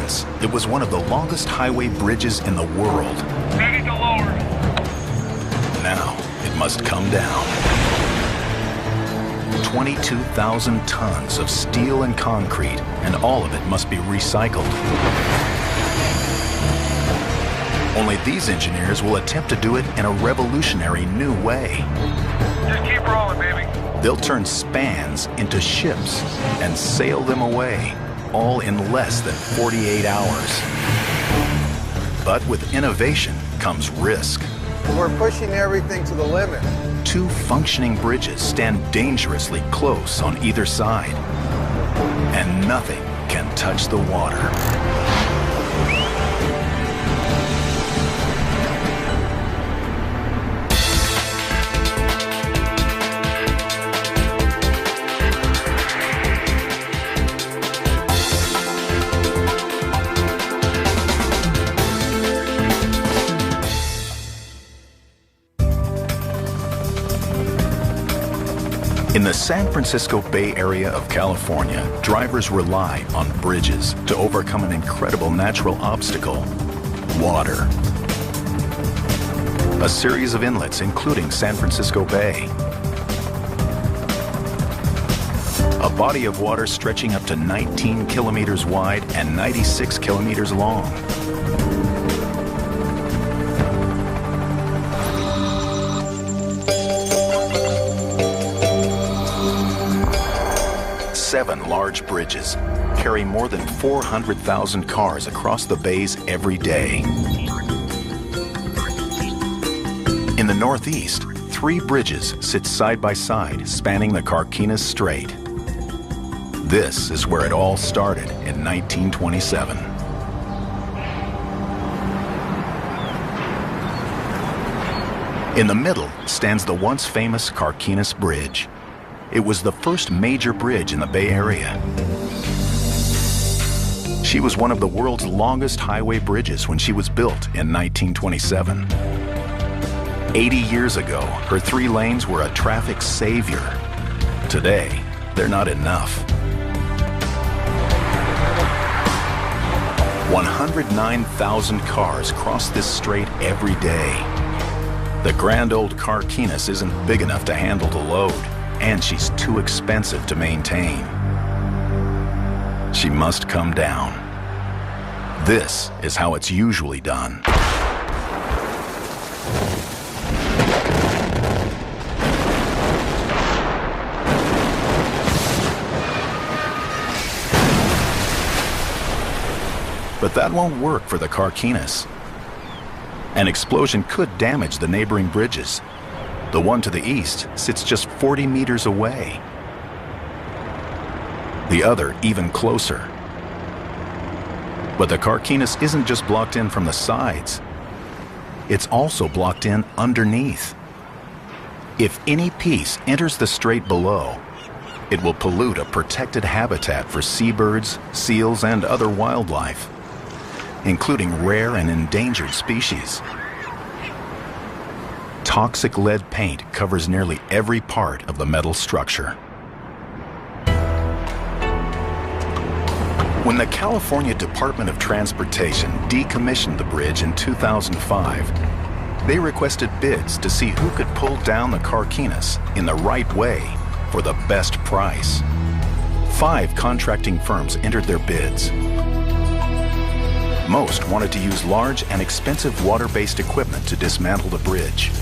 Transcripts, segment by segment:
Once, it was one of the longest highway bridges in the world. Ready to lower. Now, it must come down. 22,000 tons of steel and concrete, and all of it must be recycled. Only these engineers will attempt to do it in a revolutionary new way. Just keep rolling, baby. They'll turn spans into ships and sail them away, all in less than 48 hours. But with innovation comes risk. We're pushing everything to the limit. Two functioning bridges stand dangerously close on either side, and nothing can touch the water. In the San Francisco Bay Area of California, drivers rely on bridges to overcome an incredible natural obstacle: water. A series of inlets, including San Francisco Bay. A body of water stretching up to 19 kilometers wide and 96 kilometers long. Seven large bridges carry more than 400,000 cars across the bays every day. In the Northeast, 3 bridges sit side by side, spanning the Carquinez Strait. This is where it all started in 1927. In the middle stands the once famous Carquinez Bridge. It was the first major bridge in the Bay Area. She was one of the world's longest highway bridges when she was built in 1927. 80 years ago, her 3 lanes were a traffic savior. Today, they're not enough. 109,000 cars cross this strait every day. The grand old Carquinez isn't big enough to handle the load, and she's too expensive to maintain. She must come down. This is how it's usually done. But that won't work for the Carquinez. An explosion could damage the neighboring bridges. The one to the east sits just 40 meters away. The other even closer. But the Carquinez isn't just blocked in from the sides. It's also blocked in underneath. If any piece enters the strait below, it will pollute a protected habitat for seabirds, seals, and other wildlife, including rare and endangered species. Toxic lead paint covers nearly every part of the metal structure. When the California Department of Transportation decommissioned the bridge in 2005, they requested bids to see who could pull down the Carquinez in the right way for the best price. 5 contracting firms entered their bids. Most wanted to use large and expensive water-based equipment to dismantle the bridge.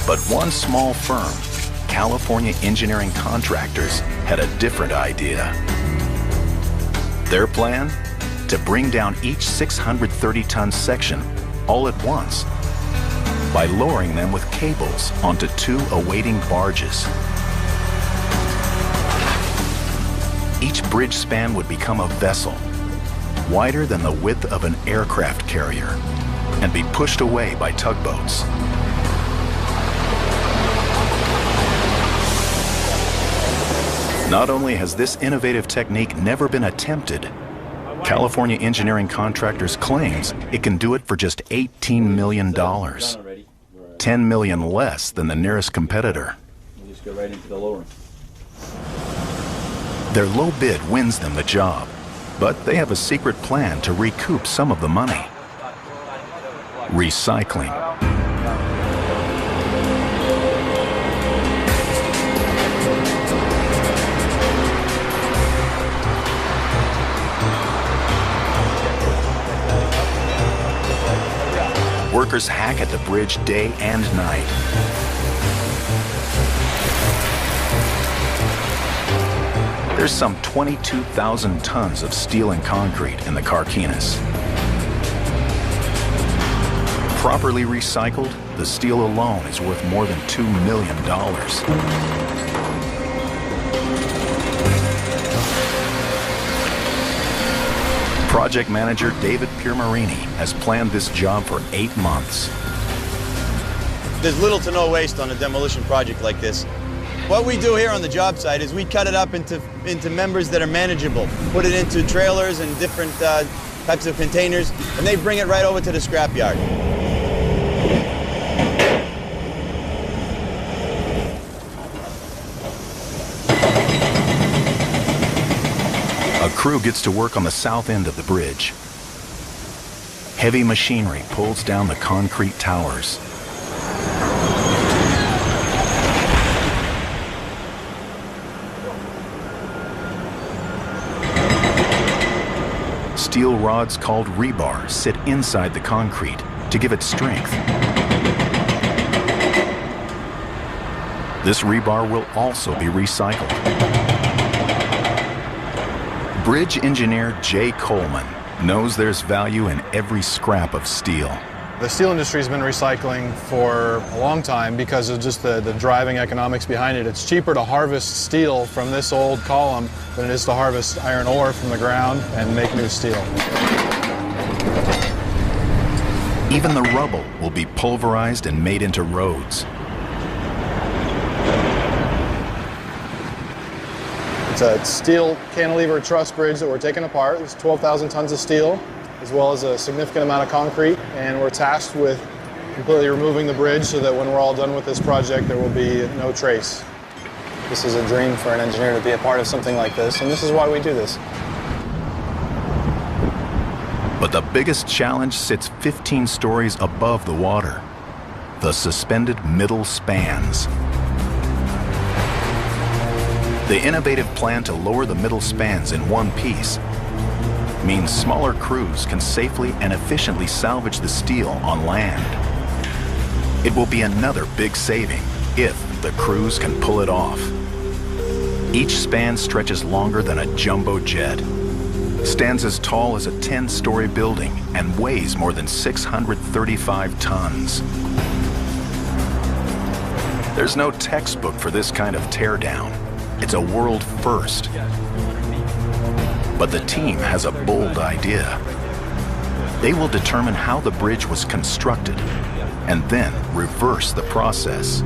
But one small firm, California Engineering Contractors, had a different idea. Their plan? To bring down each 630-ton section all at once by lowering them with cables onto 2 awaiting barges. Each bridge span would become a vessel, wider than the width of an aircraft carrier, and be pushed away by tugboats. Not only has this innovative technique never been attempted, California Engineering Contractors claims it can do it for just $18 million, $10 million less than the nearest competitor. We'll just go right into the lowering. Their low bid wins them the job, But they have a secret plan to recoup some of the money. Recycling. Workers hack at the bridge day and night. There's some 22,000 tons of steel and concrete in the Carquinez. Properly recycled, the steel alone is worth more than $2 million. Project manager David Piermarini has planned this job for 8 months. There's little to no waste on a demolition project like this. What we do here on the job site is we cut it up into members that are manageable, put it into trailers and different types of containers, and they bring it right over to the scrapyard. A crew gets to work on the south end of the bridge. Heavy machinery pulls down the concrete towers. Steel rods called rebar sit inside the concrete to give it strength. This rebar will also be recycled. Bridge engineer Jay Coleman knows there's value in every scrap of steel. The steel industry has been recycling for a long time because of just the driving economics behind it. It's cheaper to harvest steel from this old column than it is to harvest iron ore from the ground and make new steel. Even the rubble will be pulverized and made into roads. It's a steel cantilever truss bridge that we're taking apart. It's 12,000 tons of steel, as well as a significant amount of concrete, and we're tasked with completely removing the bridge so that when we're all done with this project, there will be no trace. This is a dream for an engineer to be a part of something like this, and this is why we do this. But the biggest challenge sits 15 stories above the water: the suspended middle spans. The innovative plan to lower the middle spans in one piece means smaller crews can safely and efficiently salvage the steel on land. It will be another big saving if the crews can pull it off. Each span stretches longer than a jumbo jet, stands as tall as a 10-story building, and weighs more than 635 tons. There's no textbook for this kind of teardown. It's a world first. But the team has a bold idea. They will determine how the bridge was constructed and then reverse the process.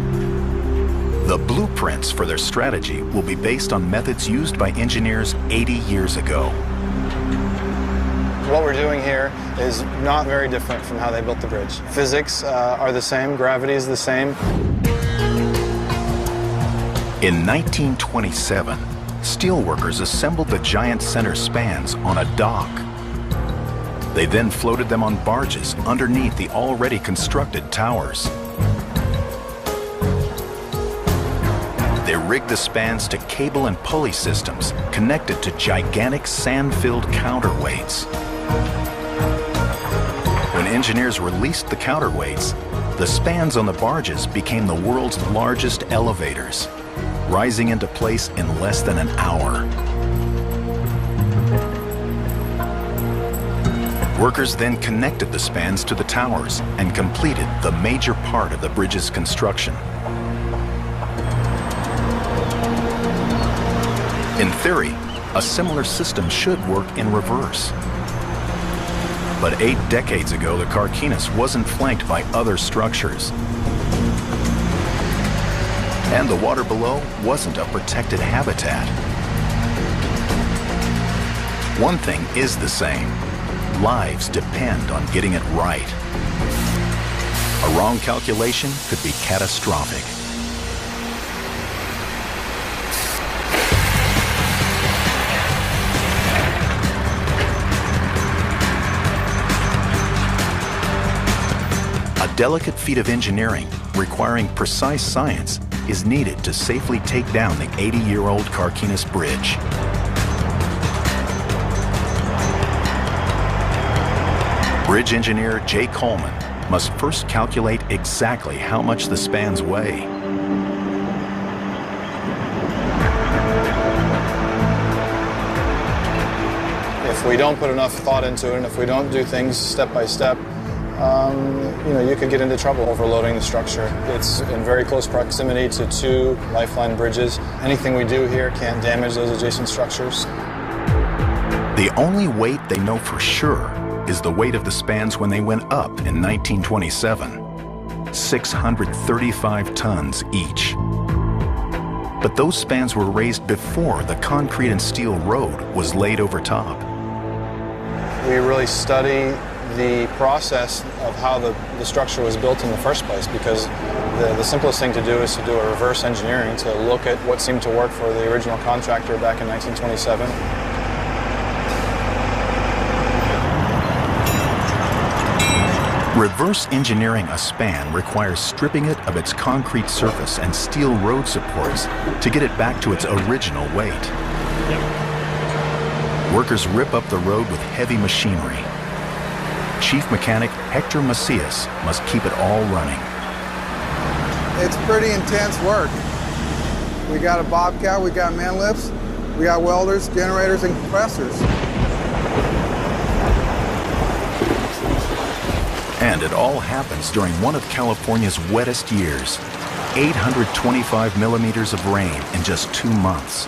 The blueprints for their strategy will be based on methods used by engineers 80 years ago. What we're doing here is not very different from how they built the bridge. Physics are the same, gravity is the same. In 1927, steelworkers assembled the giant center spans on a dock. They then floated them on barges underneath the already constructed towers. They rigged the spans to cable and pulley systems connected to gigantic sand-filled counterweights. When engineers released the counterweights, the spans on the barges became the world's largest elevators, rising into place in less than an hour. Workers then connected the spans to the towers and completed the major part of the bridge's construction. In theory, a similar system should work in reverse. But 8 decades ago, the Carquinez wasn't flanked by other structures. And the water below wasn't a protected habitat. One thing is the same: lives depend on getting it right. A wrong calculation could be catastrophic. delicate feat of engineering requiring precise science is needed to safely take down the 80-year-old Carquinez Bridge. Bridge engineer Jay Coleman must first calculate exactly how much the spans weigh. If we don't put enough thought into it, and if we don't do things step by step, you could get into trouble overloading the structure. It's in very close proximity to two lifeline bridges. Anything we do here can't damage those adjacent structures. The only weight they know for sure is the weight of the spans when they went up in 1927, 635 tons each. But those spans were raised before the concrete and steel road was laid over top. We really study the process of how the structure was built in the first place, because the simplest thing to do is to do a reverse engineering, to look at what seemed to work for the original contractor back in 1927. Reverse engineering a span requires stripping it of its concrete surface and steel road supports to get it back to its original weight. Workers rip up the road with heavy machinery. Chief mechanic Hector Macias must keep it all running. It's pretty intense work. We got a bobcat, we got man lifts, we got welders, generators, and compressors. And it all happens during one of California's wettest years. 825 millimeters of rain in just 2 months.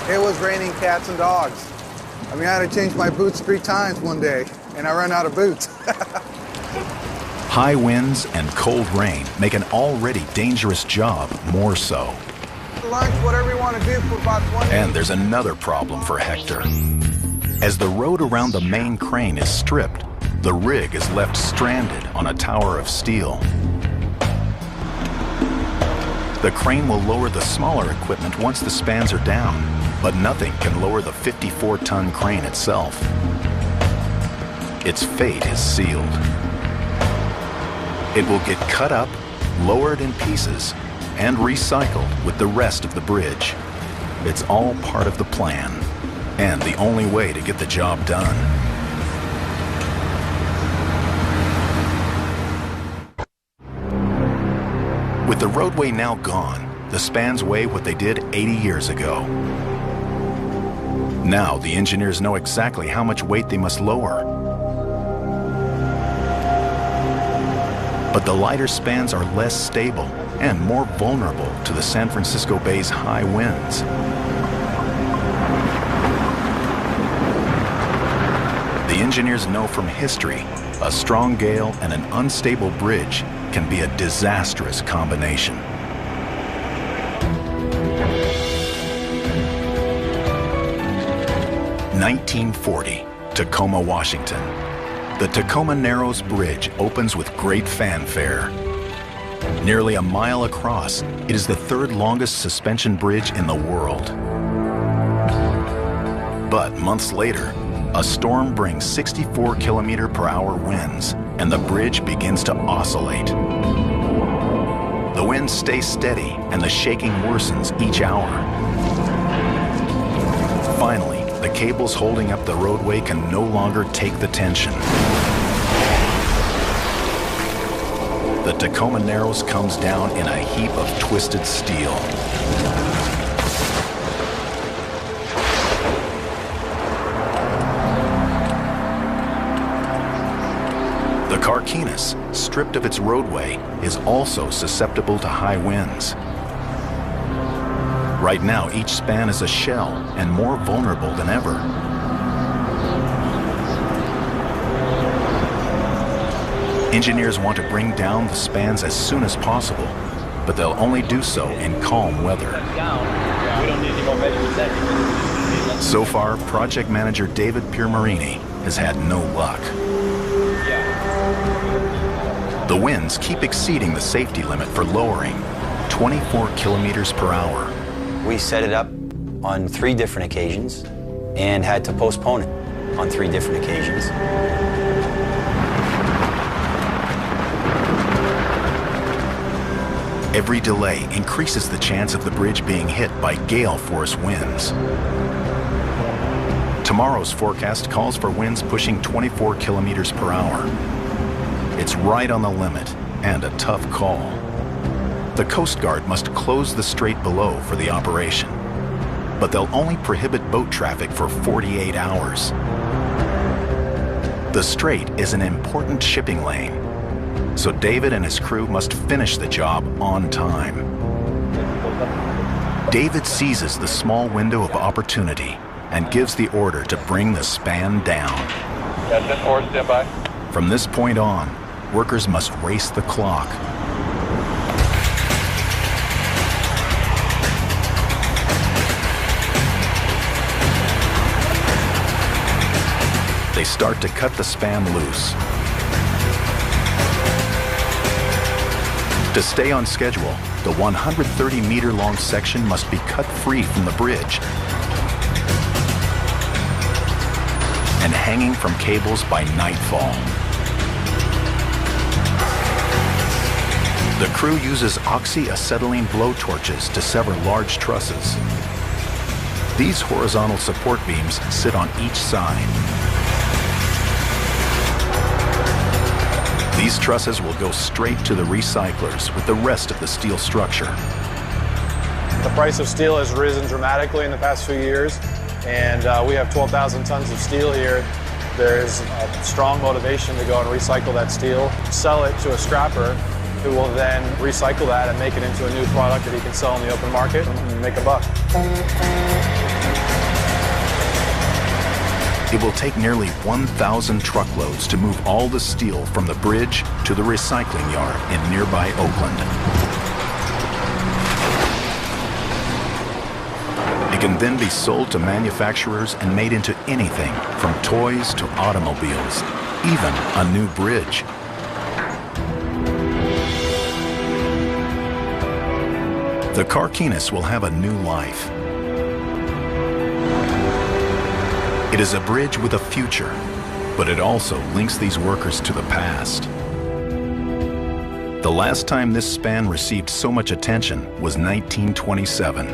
It was raining cats and dogs. I mean, I had to change my boots 3 times one day, and I ran out of boots. High winds and cold rain make an already dangerous job more so. Lunch, whatever you want to do for about 20 minutes. And there's another problem for Hector. As the road around the main crane is stripped, the rig is left stranded on a tower of steel. The crane will lower the smaller equipment once the spans are down, but nothing can lower the 54-ton crane itself. Its fate is sealed. It will get cut up, lowered in pieces, and recycled with the rest of the bridge. It's all part of the plan, and the only way to get the job done. With the roadway now gone, the spans weigh what they did 80 years ago. Now the engineers know exactly how much weight they must lower. But the lighter spans are less stable and more vulnerable to the San Francisco Bay's high winds. The engineers know from history, a strong gale and an unstable bridge can be a disastrous combination. (1940), Tacoma, Washington. The Tacoma Narrows Bridge opens with great fanfare. Nearly a mile across, it is the 3rd longest suspension bridge in the world. But months later, a storm brings 64 km/h winds, and the bridge begins to oscillate. The winds stay steady, and the shaking worsens each hour. Finally, the cables holding up the roadway can no longer take the tension. The Tacoma Narrows comes down in a heap of twisted steel. The Carquinez, stripped of its roadway, is also susceptible to high winds. Right now, each span is a shell and more vulnerable than ever. Engineers want to bring down the spans as soon as possible, but they'll only do so in calm weather. So far, project manager David Piermarini has had no luck. The winds keep exceeding the safety limit for lowering, 24 km/h. We set it up on 3 different occasions and had to postpone it on 3 different occasions. Every delay increases the chance of the bridge being hit by gale force winds. Tomorrow's forecast calls for winds pushing 24 kilometers per hour. It's right on the limit and a tough call. The Coast Guard must close the strait below for the operation, but they'll only prohibit boat traffic for 48 hours. The strait is an important shipping lane, so David and his crew must finish the job on time. David seizes the small window of opportunity and gives the order to bring the span down. Captain, or stand by. From this point on, workers must race the clock. They start to cut the span loose. To stay on schedule, the 130-meter-long section must be cut free from the bridge and hanging from cables by nightfall. The crew uses oxyacetylene blowtorches to sever large trusses. These horizontal support beams sit on each side. These trusses will go straight to the recyclers with the rest of the steel structure. The price of steel has risen dramatically in the past few years, and we have 12,000 tons of steel here. There's a strong motivation to go and recycle that steel, sell it to a scrapper who will then recycle that and make it into a new product that he can sell in the open market and make a buck. It will take nearly 1,000 truckloads to move all the steel from the bridge to the recycling yard in nearby Oakland. It can then be sold to manufacturers and made into anything from toys to automobiles, even a new bridge. The Carquinez will have a new life. It is a bridge with a future, but it also links these workers to the past. The last time this span received so much attention was 1927.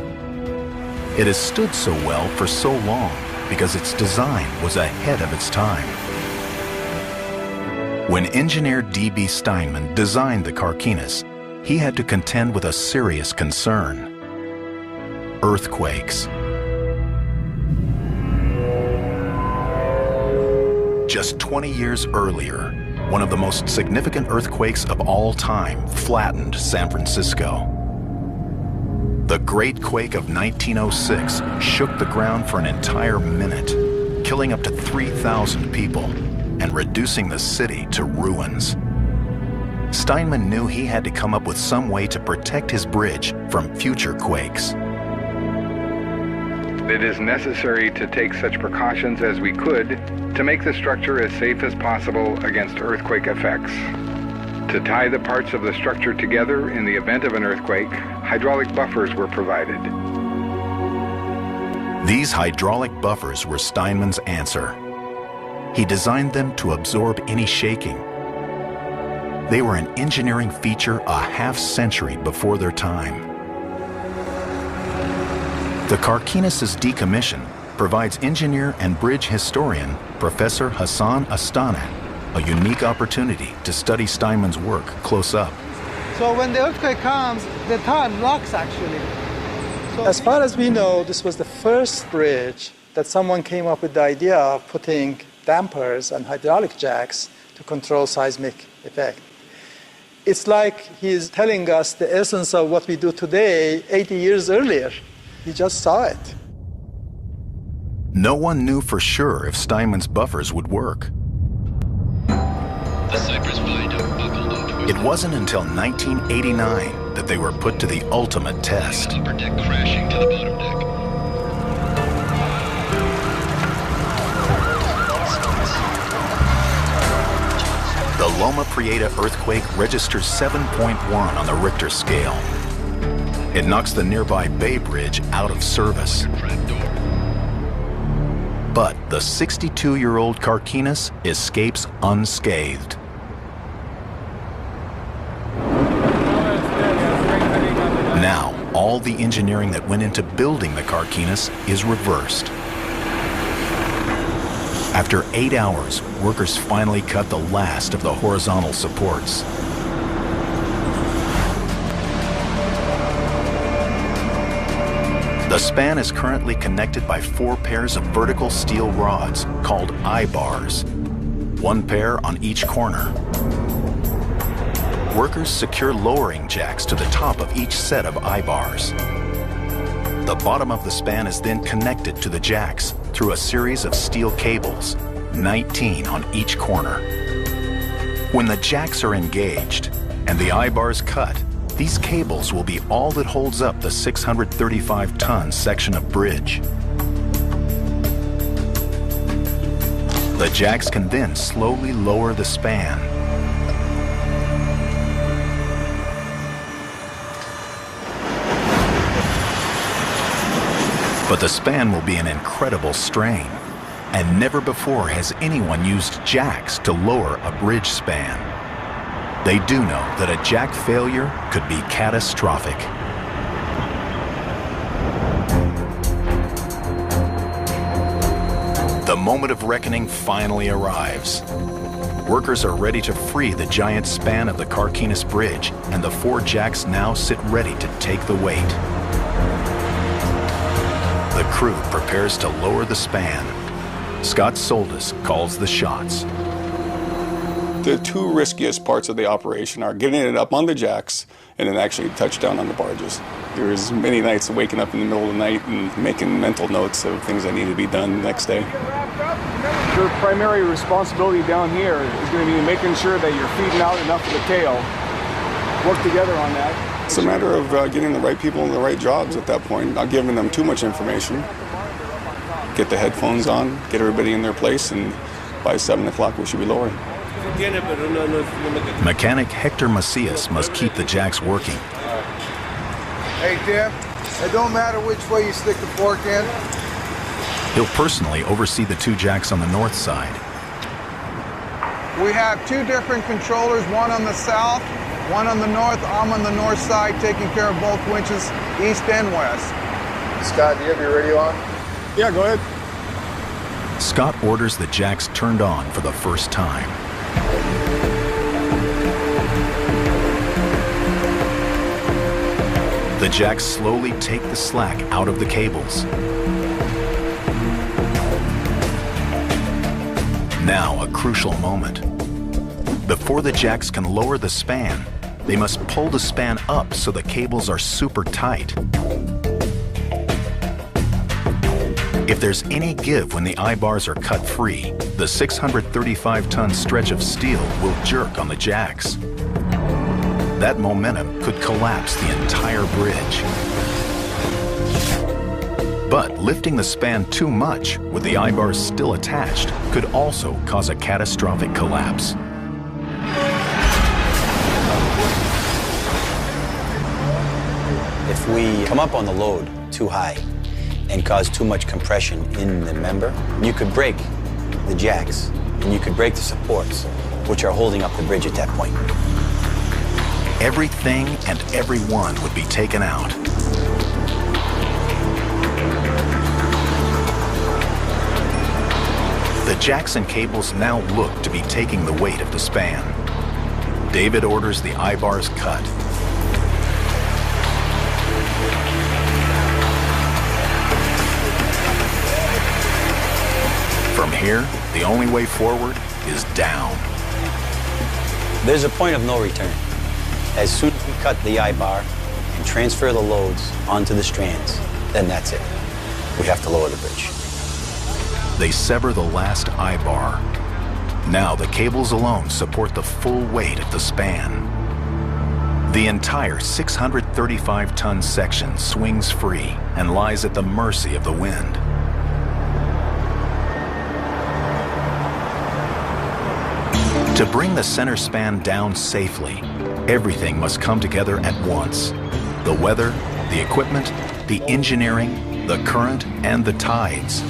It has stood so well for so long because its design was ahead of its time. When engineer D.B. Steinman designed the Carquinez, he had to contend with a serious concern: earthquakes. Just 20 years earlier, one of the most significant earthquakes of all time flattened San Francisco. The Great Quake of 1906 shook the ground for an entire minute, killing up to 3,000 people and reducing the city to ruins. Steinman knew he had to come up with some way to protect his bridge from future quakes. It is necessary to take such precautions as we could to make the structure as safe as possible against earthquake effects. To tie the parts of the structure together in the event of an earthquake, hydraulic buffers were provided. These hydraulic buffers were Steinman's answer. He designed them to absorb any shaking. They were an engineering feature a half-century before their time. The Carquinez's decommission provides engineer and bridge historian Professor Hassan Astana a unique opportunity to study Steinman's work close up. So when the earthquake comes, the tile locks actually. So as far as we know, this was the first bridge that someone came up with the idea of putting dampers and hydraulic jacks to control seismic effect. It's like he's telling us the essence of what we do today 80 years earlier. He just saw it. No one knew for sure if Steinman's buffers would work. It wasn't until 1989 that they were put to the ultimate test. Upper deck crashing to the bottom deck. The Loma Prieta earthquake registers 7.1 on the Richter scale. It knocks the nearby Bay Bridge out of service. But the 62-year-old Carquinez escapes unscathed. all the engineering that went into building the carquinus is reversed. After 8 hours, workers finally cut the last of the horizontal supports. The span is currently connected by 4 pairs of vertical steel rods called I-bars, 1 pair on each corner. Workers secure lowering jacks to the top of each set of I-bars. The bottom of the span is then connected to the jacks through a series of steel cables, 19 on each corner. When the jacks are engaged and the I-bars cut, these cables will be all that holds up the 635-ton section of bridge. The jacks can then slowly lower the span. But the span will be an incredible strain, and never before has anyone used jacks to lower a bridge span. They do know that a jack failure could be catastrophic. The moment of reckoning finally arrives. Workers are ready to free the giant span of the Carquinez Bridge, and the 4 jacks now sit ready to take the weight. The crew prepares to lower the span. Scott Soldis calls the shots. The 2 riskiest parts of the operation are getting it up on the jacks and then actually touchdown on the barges. There's many nights of waking up in the middle of the night and making mental notes of things that need to be done next day. Your primary responsibility down here is going to be making sure that you're feeding out enough of the tail. Work together on that. It's a matter of getting the right people in the right jobs at that point, not giving them too much information. Get the headphones on, get everybody in their place, and by 7 o'clock we should be lowering. Mechanic Hector Macias must keep the jacks working. Hey, Tim, it don't matter which way you stick the fork in. He'll personally oversee the 2 jacks on the north side. We have 2 different controllers, one on the south, one on the north. I'm on the north side taking care of both winches, east and west. Scott, do you have your radio on? Yeah, go ahead. Scott orders the jacks turned on for the first time. The jacks slowly take the slack out of the cables. Now, a crucial moment. Before the jacks can lower the span, they must pull the span up so the cables are super tight. If there's any give when the I-bars are cut free, the 635-ton stretch of steel will jerk on the jacks. That momentum could collapse the entire bridge. But lifting the span too much, with the I-bars still attached, could also cause a catastrophic collapse. If we come up on the load too high and cause too much compression in the member, you could break the jacks and you could break the supports, which are holding up the bridge at that point. Everything and everyone would be taken out. The jacks and cables now look to be taking the weight of the span. David orders the I-bars cut. From here, the only way forward is down. There's a point of no return. As soon as we cut the I-bar and transfer the loads onto the strands, then that's it. We have to lower the bridge. They sever the last I-bar. Now the cables alone support the full weight of the span. The entire 635-ton section swings free and lies at the mercy of the wind. To bring the center span down safely, everything must come together at once. The weather, the equipment, the engineering, the current, and the tides.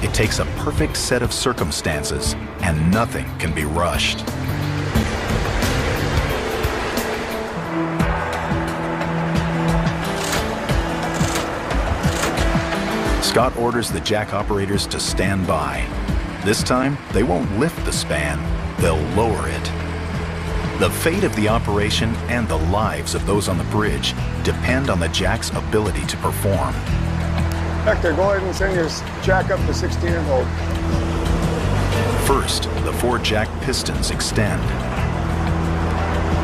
It takes a perfect set of circumstances, and nothing can be rushed. Scott orders the jack operators to stand by. This time, they won't lift the span, they'll lower it. The fate of the operation and the lives of those on the bridge depend on the jack's ability to perform. Hector, go ahead and send your jack up to 16 and hold. First, the 4 jack pistons extend.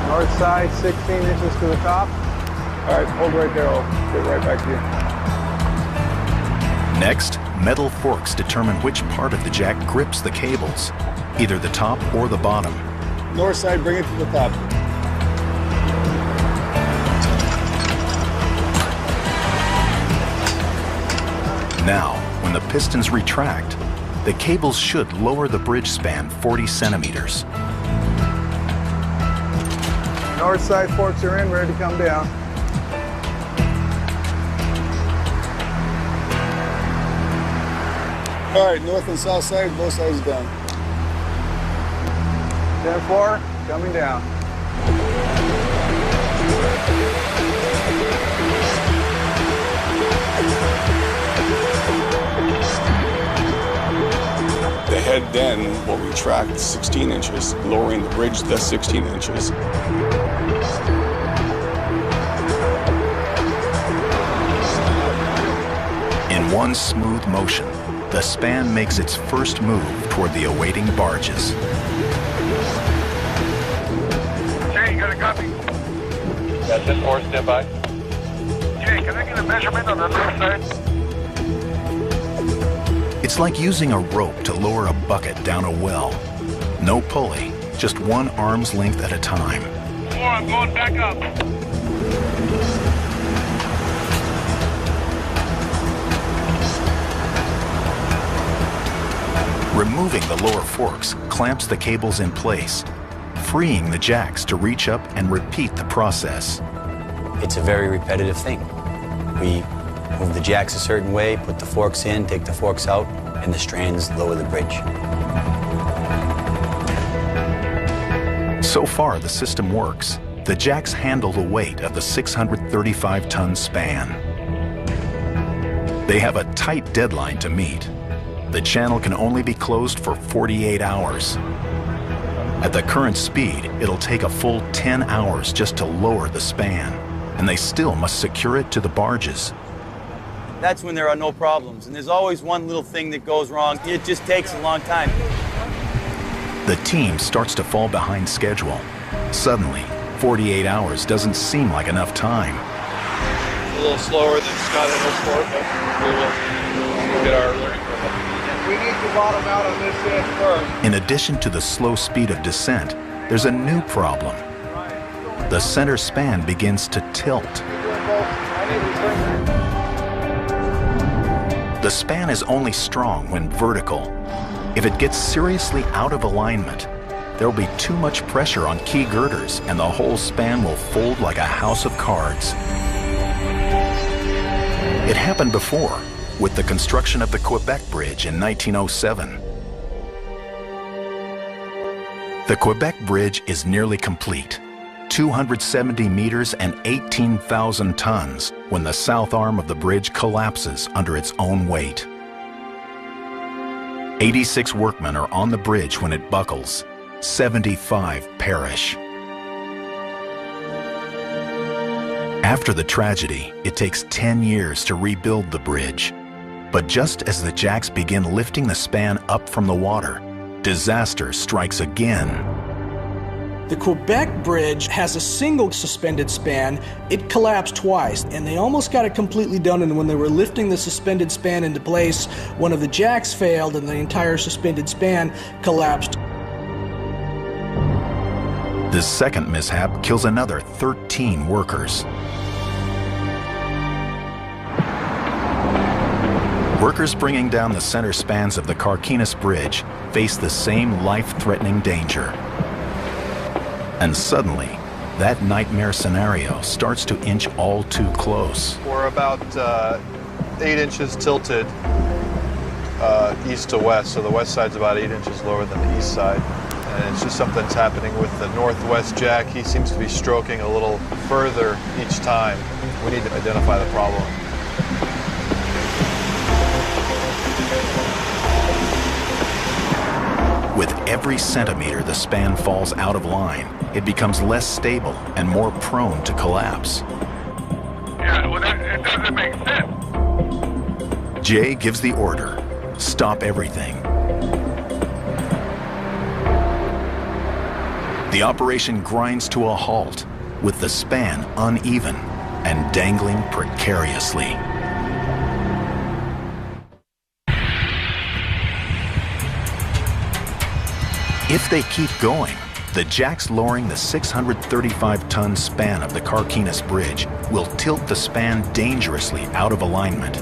North side, 16 inches to the top. All right, hold right there. I'll get right back to you. Next, metal forks determine which part of the jack grips the cables, either the top or the bottom. North side, bring it to the top. Now, when the pistons retract, the cables should lower the bridge span 40 centimeters. North side forks are in, ready to come down. All right, north and south side, both sides down. 10-4, coming down. The head then will retract 16 inches, lowering the bridge to 16 inches. In one smooth motion, the span makes its first move toward the awaiting barges. Jay, you got a copy? Yeah, 10-4, stand by. Jay, can I get a measurement on the north side? It's like using a rope to lower a bucket down a well. No pulley, just one arm's length at a time. 4, I'm going back up. Removing the lower forks clamps the cables in place, freeing the jacks to reach up and repeat the process. It's a very repetitive thing. We move the jacks a certain way, put the forks in, take the forks out, and the strands lower the bridge. So far, the system works. The jacks handle the weight of the 635-ton span. They have a tight deadline to meet. The channel can only be closed for 48 hours. At the current speed, it'll take a full 10 hours just to lower the span, and they still must secure it to the barges. That's when there are no problems, and there's always one little thing that goes wrong. It just takes a long time. The team starts to fall behind schedule. Suddenly, 48 hours doesn't seem like enough time. A little slower than Scott had hoped for, but we'll get our learning curve. We need to bottom out on this end first. In addition to the slow speed of descent, there's a new problem. The center span begins to tilt. The span is only strong when vertical. If it gets seriously out of alignment, there'll be too much pressure on key girders and the whole span will fold like a house of cards. It happened before, with the construction of the Quebec Bridge in 1907. The Quebec Bridge is nearly complete, 270 meters and 18,000 tons, when the south arm of the bridge collapses under its own weight. 86 workmen are on the bridge when it buckles. 75 perish. After the tragedy, it takes 10 years to rebuild the bridge. But just as the jacks begin lifting the span up from the water, disaster strikes again. The Quebec Bridge has a single suspended span. It collapsed twice, and they almost got it completely done, and when they were lifting the suspended span into place, one of the jacks failed and the entire suspended span collapsed. This second mishap kills another 13 workers. Workers bringing down the center spans of the Carquinez Bridge face the same life-threatening danger. And suddenly, that nightmare scenario starts to inch all too close. We're about 8 inches tilted east to west, so the west side's about 8 inches lower than the east side. And it's just something that's happening with the northwest jack. He seems to be stroking a little further each time. We need to identify the problem. every centimeter the span falls out of line, it becomes less stable and more prone to collapse. Yeah, well, it doesn't make sense. Jay gives the order, stop everything. The operation grinds to a halt, with the span uneven and dangling precariously. If they keep going, the jacks lowering the 635-ton span of the Carquinez Bridge will tilt the span dangerously out of alignment.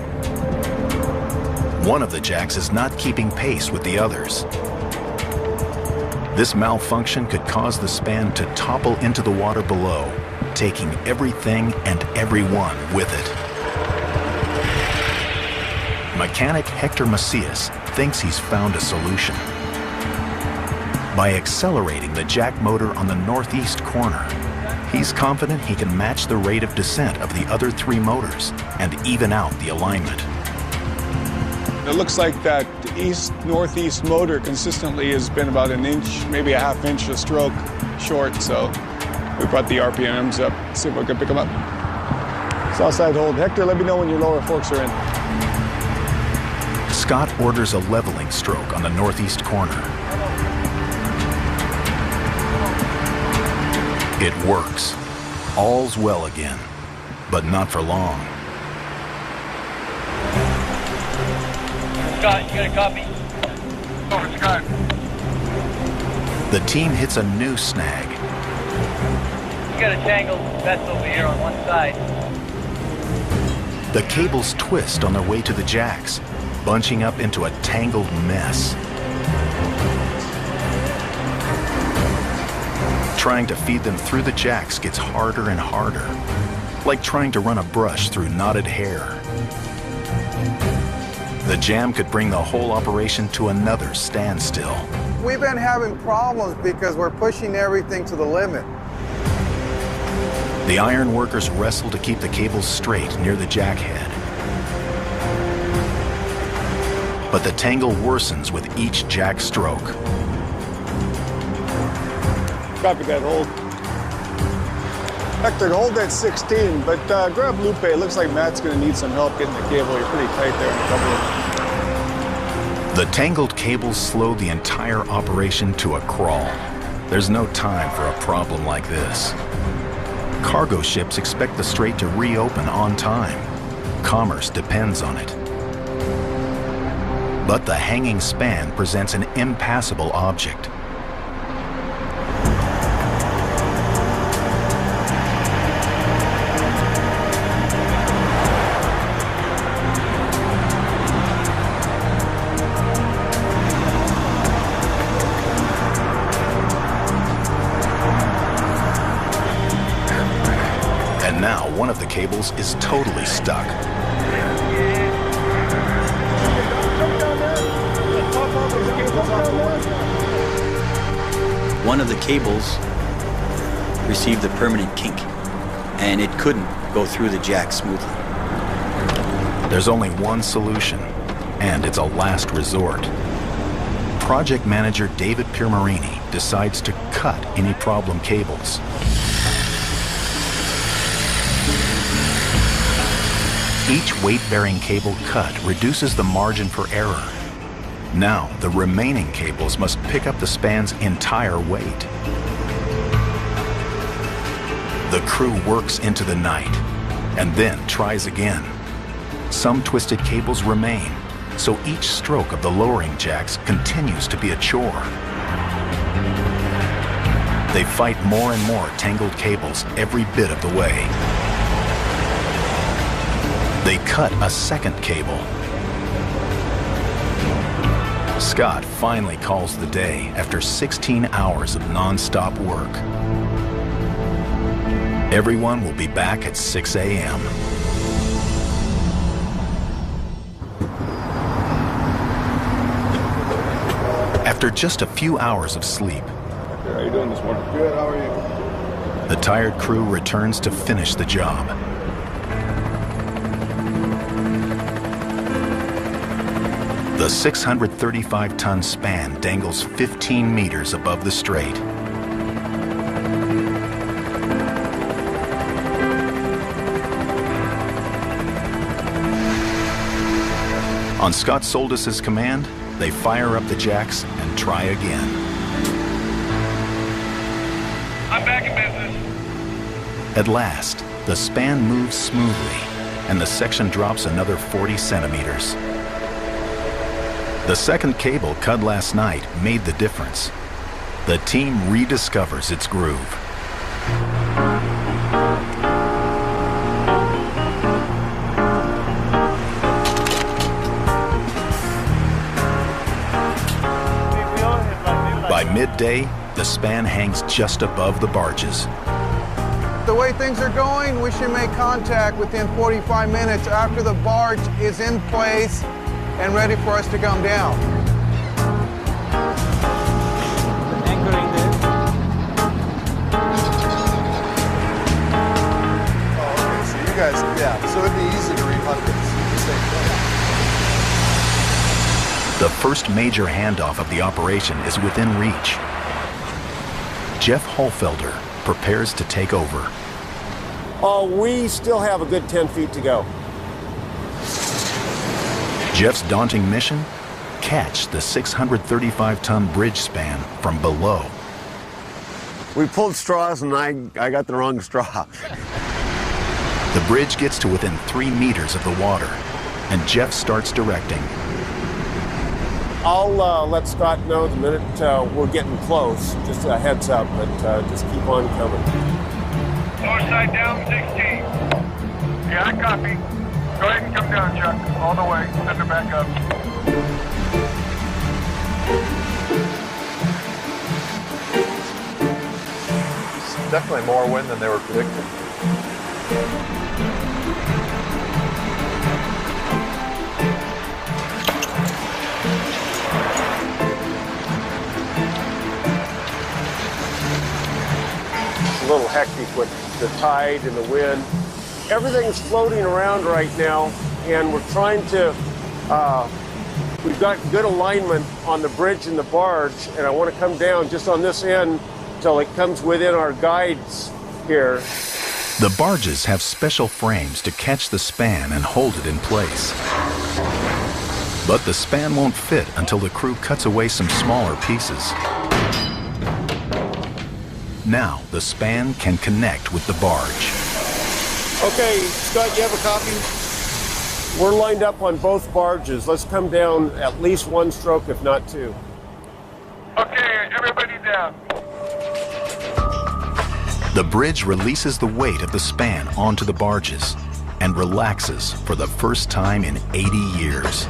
One of the jacks is not keeping pace with the others. This malfunction could cause the span to topple into the water below, taking everything and everyone with it. Mechanic Hector Macias thinks he's found a solution. By accelerating the jack motor on the northeast corner, he's confident he can match the rate of descent of the other three motors and even out the alignment. It looks like that east-northeast motor consistently has been about an inch, maybe a half inch a stroke short, so we brought the RPMs up, see if we can pick them up. Southside hold. Hector, let me know when your lower forks are in. Scott orders a leveling stroke on the northeast corner. It works. All's well again, but not for long. Scott, you got a copy? Over, Scott. The team hits a new snag. You got a tangled vessel over here on one side. The cables twist on their way to the jacks, bunching up into a tangled mess. Trying to feed them through the jacks gets harder and harder, like trying to run a brush through knotted hair. The jam could bring the whole operation to another standstill. We've been having problems because we're pushing everything to the limit. The iron workers wrestle to keep the cables straight near the jack head. But the tangle worsens with each jack stroke. Copy that, hold. Hector, hold that 16, but grab Lupe. It looks like Matt's going to need some help getting the cable. You're pretty tight there in the couple. The tangled cables slow the entire operation to a crawl. There's no time for a problem like this. Cargo ships expect the strait to reopen on time. Commerce depends on it. But the hanging span presents an impassable object. And now one of the cables is totally stuck. One of the cables received a permanent kink, and it couldn't go through the jack smoothly. There's only one solution, and it's a last resort. Project manager David Piermarini decides to cut any problem cables. Each weight-bearing cable cut reduces the margin for error. Now, the remaining cables must pick up the span's entire weight. The crew works into the night, and then tries again. Some twisted cables remain, so each stroke of the lowering jacks continues to be a chore. They fight more and more tangled cables every bit of the way. They cut a second cable. Scott finally calls the day after 16 hours of non-stop work. Everyone will be back at 6 a.m. After just a few hours of sleep, How are you doing this morning? Good, how are you? the tired crew returns to finish the job. The 635-ton span dangles 15 meters above the strait. On Scott Soldis' command, they fire up the jacks and try again. I'm back in business. At last, the span moves smoothly, and the section drops another 40 centimeters. The second cable cut last night made the difference. The team rediscovers its groove. By midday, the span hangs just above the barges. The way things are going, we should make contact within 45 minutes after the barge is in place and ready for us to come down. Anchoring this. Oh, okay, so you guys, yeah, so it'd be easy to rehunt this. The first major handoff of the operation is within reach. Jeff Holfelder prepares to take over. Oh, we still have a good 10 feet to go. Jeff's daunting mission? Catch the 635-ton bridge span from below. We pulled straws and I got the wrong straw. The bridge gets to within 3 meters of the water, and Jeff starts directing. I'll let Scott know the minute we're getting close. Just a heads up, but just keep on coming. Lower side down, 16. Yeah, I copy. Go ahead and come down, Chuck. All the way. Send her back up. It's definitely more wind than they were predicting. A little hectic with the tide and the wind. Everything's floating around right now, and we're trying to, we've got good alignment on the bridge and the barge, and I want to come down just on this end till it comes within our guides here. The barges have special frames to catch the span and hold it in place. But the span won't fit until the crew cuts away some smaller pieces. Now the span can connect with the barge. Okay, Scott, you have a copy? We're lined up on both barges. Let's come down at least one stroke, if not two. Okay, everybody down. The bridge releases the weight of the span onto the barges and relaxes for the first time in 80 years.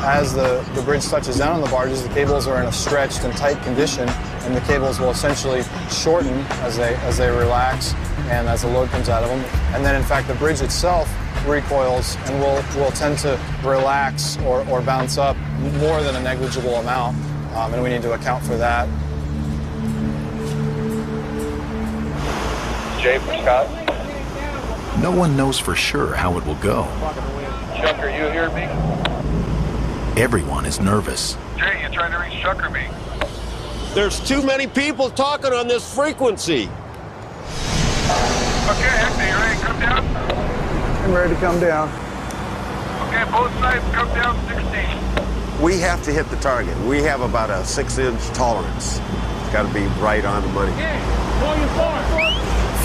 As the bridge touches down on the barges, the cables are in a stretched and tight condition, and the cables will essentially shorten as they relax and as the load comes out of them. And then, in fact, the bridge itself recoils and will tend to relax or bounce up more than a negligible amount, and we need to account for that. Jay for Scott. No one knows for sure how it will go. Chuck, are you hearing me? Everyone is nervous. Jay, you trying to reach Chuck or me? There's too many people talking on this frequency. Okay, Hector, you ready to come down? I'm ready to come down. Okay, both sides come down 16. We have to hit the target. We have about a 6-inch tolerance. It's got to be right on the money.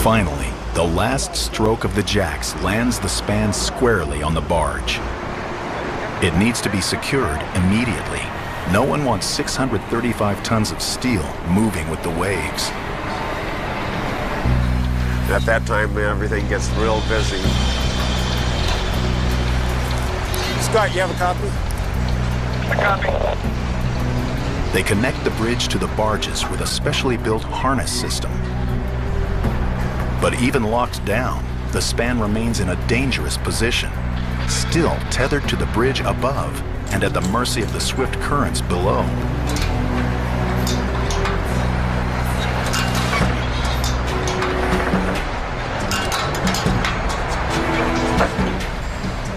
Finally, the last stroke of the jacks lands the span squarely on the barge. It needs to be secured immediately. No one wants 635 tons of steel moving with the waves. At that time, everything gets real busy. Scott, you have a copy? A copy. They connect the bridge to the barges with a specially built harness system. But even locked down, the span remains in a dangerous position, still tethered to the bridge above and at the mercy of the swift currents below.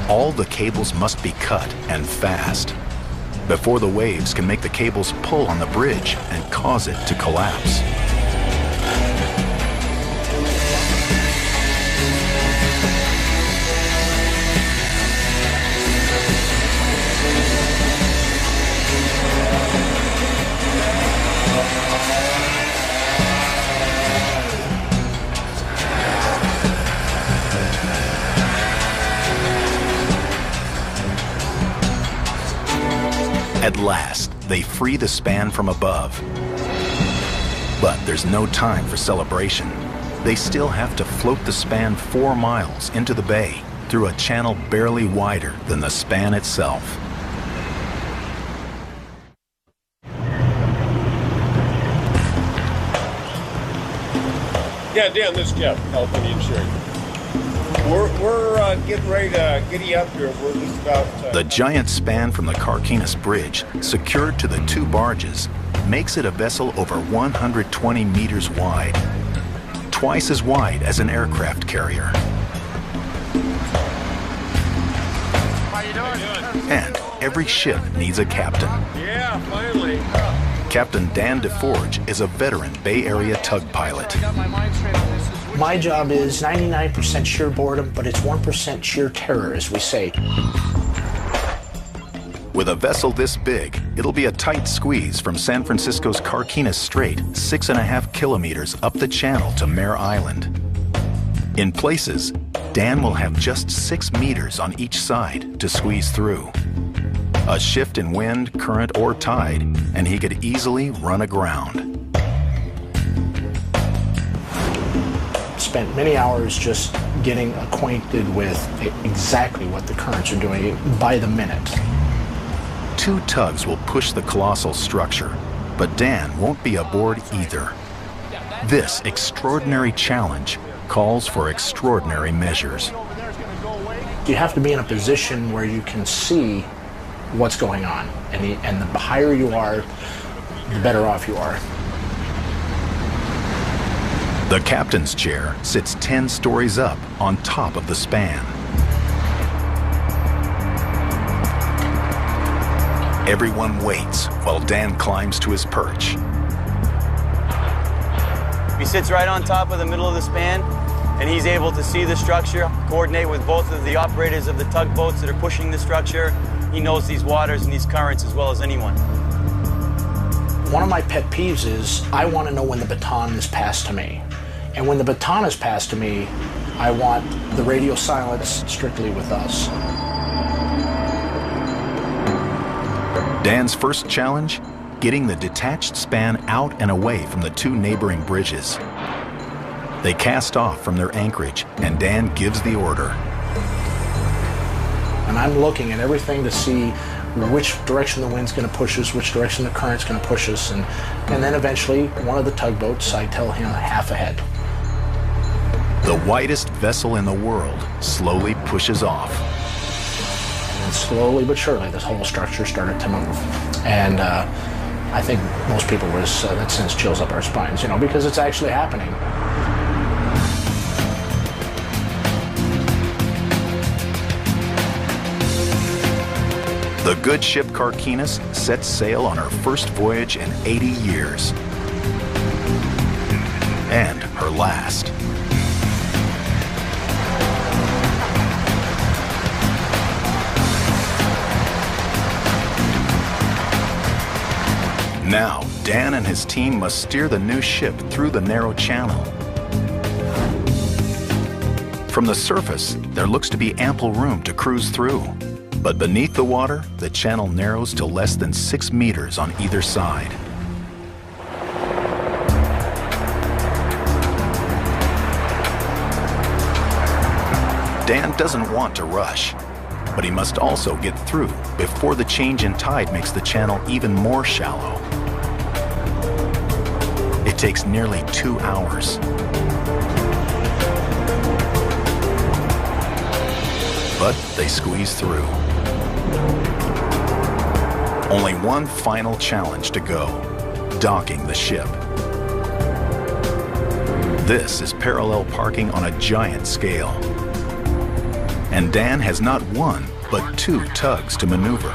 All all the cables must be cut and fast before the waves can make the cables pull on the bridge and cause it to collapse. At last, they free the span from above. But there's no time for celebration. They still have to float the span 4 miles into the bay through a channel barely wider than the span itself. Yeah, Dan, this is Jeff, California Insurance. We're getting ready to giddy up here. We're just about... The giant span from the Carquinez Bridge, secured to the 2 barges, makes it a vessel over 120 meters wide, twice as wide as an aircraft carrier. How you doing? And every ship needs a captain. Yeah, finally. Captain Dan DeForge is a veteran Bay Area tug pilot. My job is 99% sheer boredom, but it's 1% sheer terror, as we say. With a vessel this big, it'll be a tight squeeze from San Francisco's Carquinez Strait, 6.5 kilometers up the channel to Mare Island. In places, Dan will have just 6 meters on each side to squeeze through. A shift in wind, current, or tide, and he could easily run aground. Spent many hours just getting acquainted with exactly what the currents are doing by the minute. 2 tugs will push the colossal structure, but Dan won't be aboard either. This extraordinary challenge calls for extraordinary measures. You have to be in a position where you can see what's going on, and the higher you are, the better off you are. The captain's chair sits 10 stories up on top of the span. Everyone waits while Dan climbs to his perch. He sits right on top of the middle of the span, and he's able to see the structure, coordinate with both of the operators of the tugboats that are pushing the structure. He knows these waters and these currents as well as anyone. One of my pet peeves is I want to know when the baton is passed to me. And when the baton is passed to me, I want the radio silence strictly with us. Dan's first challenge, getting the detached span out and away from the 2 neighboring bridges. They cast off from their anchorage, and Dan gives the order. And I'm looking at everything to see which direction the wind's going to push us, which direction the current's going to push us, and then eventually one of the tugboats, I tell him half ahead. The widest vessel in the world slowly pushes off. And slowly but surely, this whole structure started to move. And I think most people that sends chills up our spines, because it's actually happening. The good ship Carquinez sets sail on her first voyage in 80 years. And her last. Now, Dan and his team must steer the new ship through the narrow channel. From the surface, there looks to be ample room to cruise through. But beneath the water, the channel narrows to less than 6 meters on either side. Dan doesn't want to rush, but he must also get through before the change in tide makes the channel even more shallow. It takes nearly 2 hours. But they squeeze through. Only one final challenge to go, docking the ship. This is parallel parking on a giant scale. And Dan has not one, but 2 tugs to maneuver.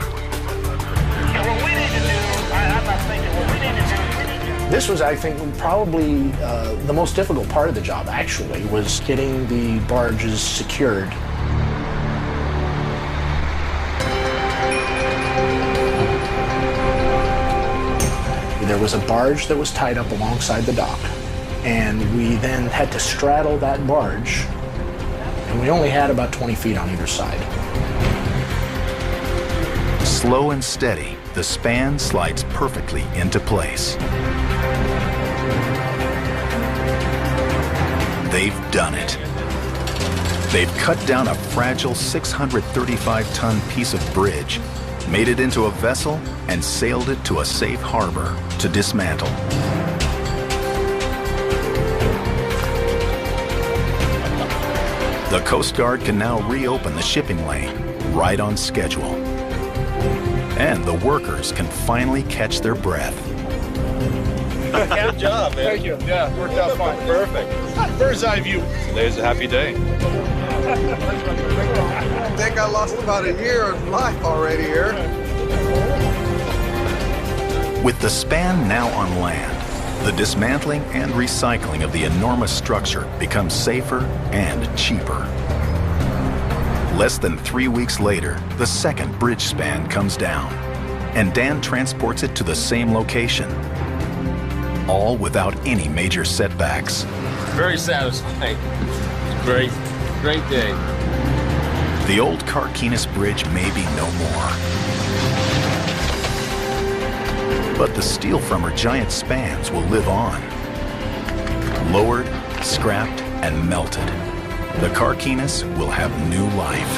This was, I think, probably the most difficult part of the job, actually, was getting the barges secured. There was a barge that was tied up alongside the dock, and we then had to straddle that barge, and we only had about 20 feet on either side. Slow and steady, the span slides perfectly into place. They've done it. They've cut down a fragile 635-ton piece of bridge, made it into a vessel, and sailed it to a safe harbor to dismantle. The Coast Guard can now reopen the shipping lane right on schedule. And the workers can finally catch their breath. Good job, man. Thank you. Yeah, worked out fine. Perfect. Bird's eye view. Today's a happy day. I think I lost about a year of life already here. With the span now on land, the dismantling and recycling of the enormous structure becomes safer and cheaper. Less than 3 weeks later, the second bridge span comes down, and Dan transports it to the same location, all without any major setbacks. Very satisfying. Great day. The old Carquinez Bridge may be no more, but the steel from her giant spans will live on. Lowered, scrapped, and melted, the Carquinez will have new life.